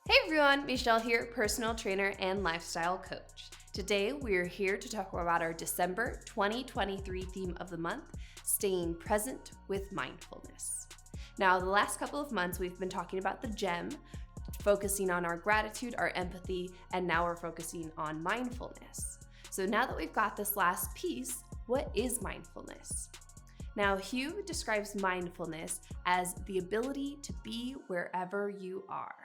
Hey everyone, Michelle here, personal trainer and lifestyle coach. Today we're here to talk about our December 2023 theme of the month, staying present with mindfulness. Now, the last couple of months we've been talking about the gem, focusing on our gratitude, our empathy, and now we're focusing on mindfulness. So now that we've got this last piece, what is mindfulness? Now, Hugh describes mindfulness as the ability to be wherever you are.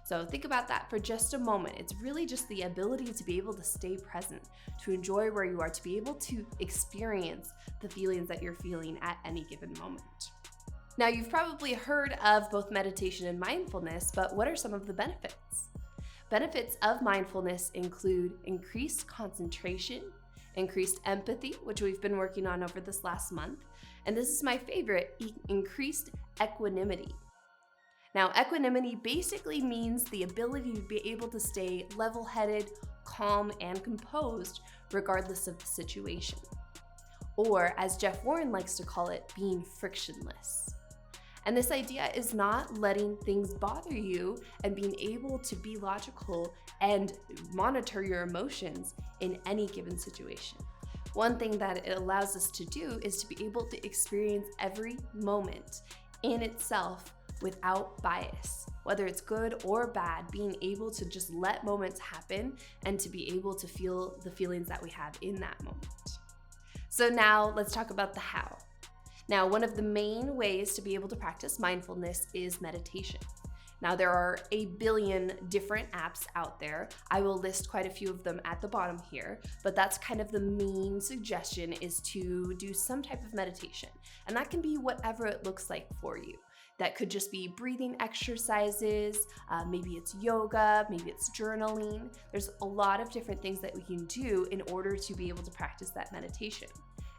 So think about that for just a moment. It's really just the ability to be able to stay present, to enjoy where you are, to be able to experience the feelings that you're feeling at any given moment. Now, you've probably heard of both meditation and mindfulness, but what are some of the benefits? Benefits of mindfulness include increased concentration, increased empathy, which we've been working on over this last month, and this is my favorite, increased equanimity. Now, equanimity basically means the ability to be able to stay level-headed, calm, and composed regardless of the situation. Or, as Jeff Warren likes to call it, being frictionless. And this idea is not letting things bother you and being able to be logical and monitor your emotions in any given situation. One thing that it allows us to do is to be able to experience every moment in itself without bias, whether it's good or bad, being able to just let moments happen and to be able to feel the feelings that we have in that moment. So now let's talk about the how. Now, one of the main ways to be able to practice mindfulness is meditation. Now, there are a billion different apps out there. I will list quite a few of them at the bottom here, but that's kind of the main suggestion, is to do some type of meditation. And that can be whatever it looks like for you. That could just be breathing exercises, maybe it's yoga, maybe it's journaling. There's a lot of different things that we can do in order to be able to practice that meditation.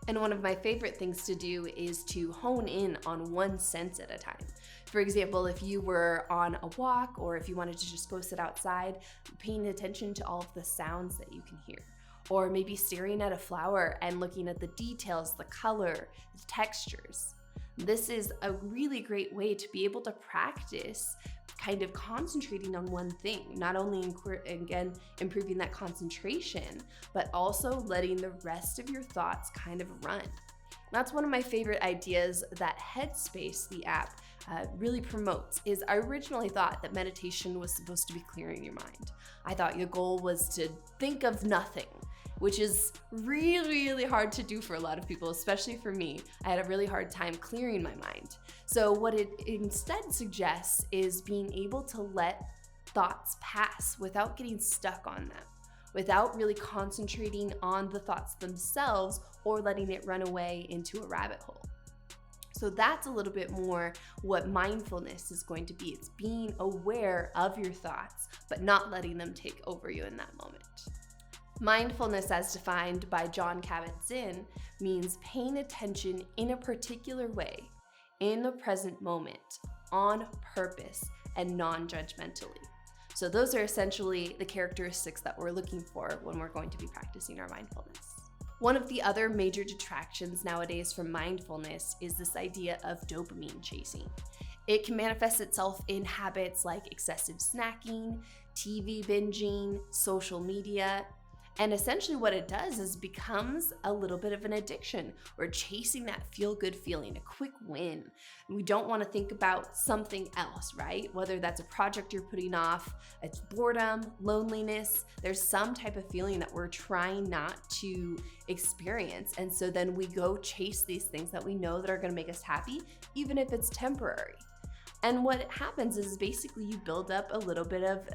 And one of my favorite things to do is to hone in on one sense at a time. For example, if you were on a walk or if you wanted to just go sit outside, paying attention to all of the sounds that you can hear. Or maybe staring at a flower and looking at the details, the color, the textures. This is a really great way to be able to practice kind of concentrating on one thing, not only again improving that concentration, but also letting the rest of your thoughts kind of run. That's one of my favorite ideas that Headspace, the app, really promotes. Is I originally thought that meditation was supposed to be clearing your mind. I thought your goal was to think of nothing, which is really hard to do for a lot of people, especially for me. I had a really hard time clearing my mind. So what it instead suggests is being able to let thoughts pass without getting stuck on them, without really concentrating on the thoughts themselves or letting it run away into a rabbit hole. So that's a little bit more what mindfulness is going to be. It's being aware of your thoughts, but not letting them take over you in that moment. Mindfulness, as defined by Jon Kabat-Zinn, means paying attention in a particular way, in the present moment, on purpose, and non-judgmentally. So those are essentially the characteristics that we're looking for when we're going to be practicing our mindfulness. One of the other major detractions nowadays from mindfulness is this idea of dopamine chasing. It can manifest itself in habits like excessive snacking, TV binging, social media. And essentially what it does is becomes a little bit of an addiction. We're chasing that feel-good feeling, a quick win. We don't want to think about something else, right? Whether that's a project you're putting off, it's boredom, loneliness, there's some type of feeling that we're trying not to experience. And so then we go chase these things that we know that are going to make us happy, even if it's temporary. And what happens is basically you build up a little bit of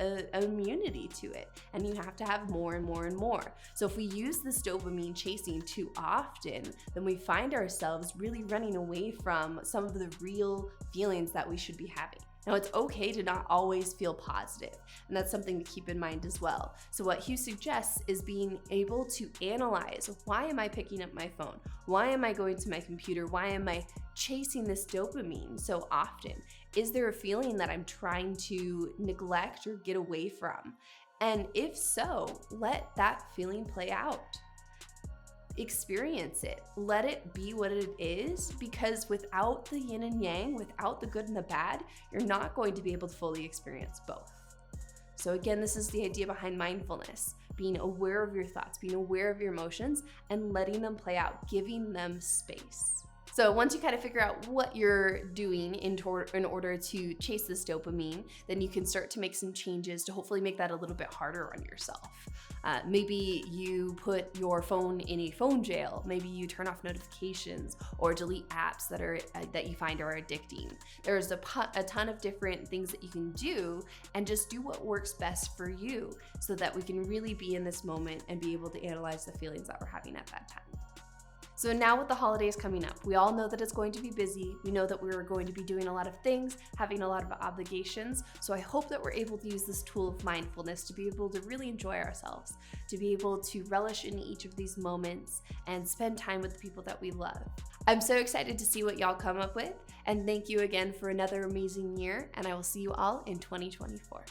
immunity to it, and you have to have more and more and more. So if we use this dopamine chasing too often, then we find ourselves really running away from some of the real feelings that we should be having. Now, it's okay to not always feel positive, and that's something to keep in mind as well. So what Hugh suggests is being able to analyze, why am I picking up my phone? Why am I going to my computer? Why am I chasing this dopamine so often? Is there a feeling that I'm trying to neglect or get away from? And if so, let that feeling play out. Experience it. Let it be what it is, because without the yin and yang, without the good and the bad, you're not going to be able to fully experience both. So again, this is the idea behind mindfulness, being aware of your thoughts, being aware of your emotions, and letting them play out, giving them space. So once you kind of figure out what you're doing in order to chase this dopamine, then you can start to make some changes to hopefully make that a little bit harder on yourself. Maybe you put your phone in a phone jail. Maybe you turn off notifications or delete apps that you find are addicting. There's a ton of different things that you can do, and just do what works best for you so that we can really be in this moment and be able to analyze the feelings that we're having at that time. So now with the holidays coming up, we all know that it's going to be busy. We know that we're going to be doing a lot of things, having a lot of obligations. So I hope that we're able to use this tool of mindfulness to be able to really enjoy ourselves, to be able to relish in each of these moments and spend time with the people that we love. I'm so excited to see what y'all come up with, and thank you again for another amazing year, and I will see you all in 2024.